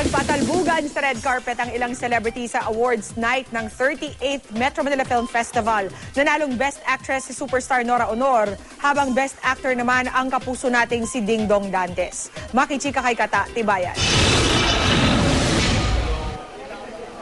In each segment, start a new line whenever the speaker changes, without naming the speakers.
Nagpatalbugan sa red carpet ang ilang celebrity sa awards night ng 38th Metro Manila Film Festival. Nanalong Best Actress si superstar Nora Honor, habang Best Actor naman ang kapuso nating si Dingdong Dantes. Makichika kay Kata Tibayan.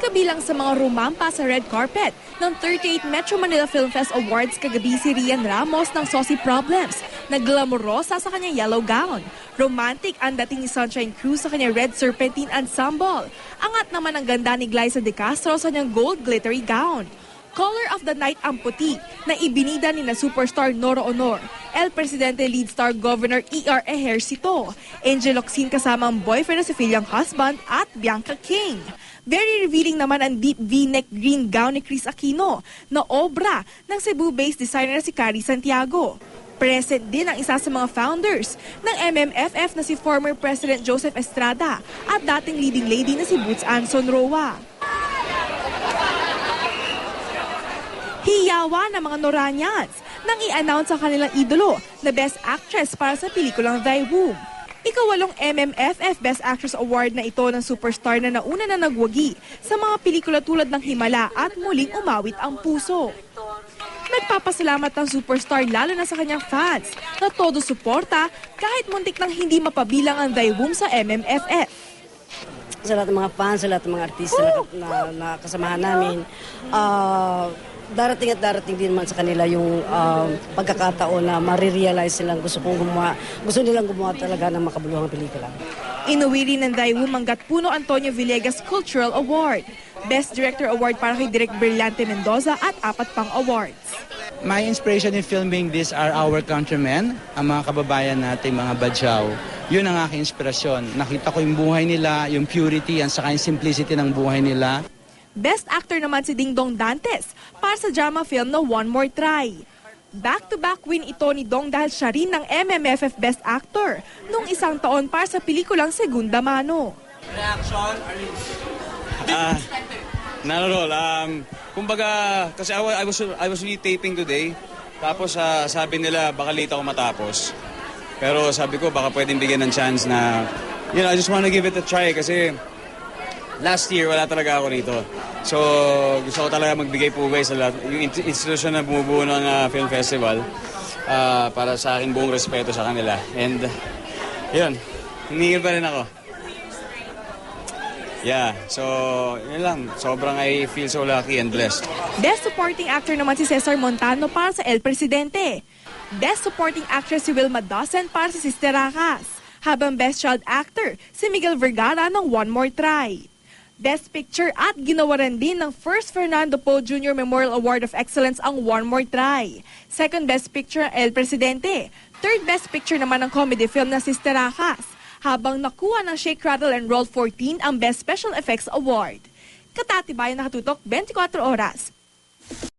Kabilang sa mga rumampa sa red carpet ng 38th Metro Manila Film Fest Awards kagabi si Rian Ramos ng Saucy Problems. Naglamorosa sa kanyang yellow gown. Romantic ang dating ni Sunshine Cruz sa kanyang red serpentine ensemble. Angat naman ang ganda ni Glyza De Castro sa kanyang gold glittery gown. Color of the night ang puti na ibinida ni na superstar Nora Honor, El Presidente lead star Governor E.R. Ejercito, Angel Locsin kasama ang boyfriend na si Phil Young husband at Bianca King. Very revealing naman ang deep V-neck green gown ni Chris Aquino na obra ng Cebu-based designer na si Carrie Santiago. Present din ang isa sa mga founders ng MMFF na si former President Joseph Estrada at dating leading lady na si Boots Anson Roa. Hiyawa ng mga Noranians nang i-announce ang kanilang idolo na Best Actress para sa pelikulang Thy Womb. Ikawalong MMFF Best Actress Award na ito ng superstar na nauna na nagwagi sa mga pelikula tulad ng Himala at Muling Umawit ang Puso. Nagpapasalamat ang superstar lalo na sa kanyang fans na todo suporta kahit muntik nang hindi mapabilang ang Thy Womb sa MMFF.
Sa lahat ng mga fans, sa lahat ng mga artista na kasamahan namin, darating at darating din naman sa kanila yung pagkakataon na marirealize silang gusto nilang gumawa talaga ng makabuluhang pelikula.
Inuwi rin ng Thy Womb ang Gatpuno Antonio Villegas Cultural Award, Best Director Award para kay Direk Brillante Mendoza at 4 pang awards.
My inspiration in filming this are our countrymen, ang mga kababayan natin, mga badyaw. Yun ang aking inspirasyon. Nakita ko yung buhay nila, yung purity, ang saka yung simplicity ng buhay nila.
Best Actor naman si Dingdong Dantes para sa drama film na One More Try. Back-to-back win ito ni Dong dahil siya rin ng MMFF Best Actor nung isang taon para sa pelikulang Segunda Mano.
Reaction? Not at all. Kumbaga, kasi I was really taping today. Tapos sabi nila baka late ako matapos. Pero sabi ko baka pwedeng bigyan ng chance na, I just want to give it a try kasi last year wala talaga ako rito. So gusto ko talaga magbigay pugay sa lahat. Yung institusyon na bumubuo ng film festival para sa akin buong respeto sa kanila. And yun, hinihil pa rin ako. Yeah, so yun lang. Sobrang I feel so lucky and blessed.
Best Supporting Actor naman si Cesar Montano para sa El Presidente. Best Supporting Actress si Wilma Dawson para sa Sister Racas. Habang Best Child Actor si Miguel Vergara ng One More Try. Best Picture at ginawaran din ng First Fernando Poe Jr. Memorial Award of Excellence ang One More Try. Second Best Picture El Presidente. Third Best Picture naman ang comedy film na Sister Racas. Habang nakuha ng Shake, Rattle and Roll 14 ang Best Special Effects Award. Katatibayan nakatutok 24 oras.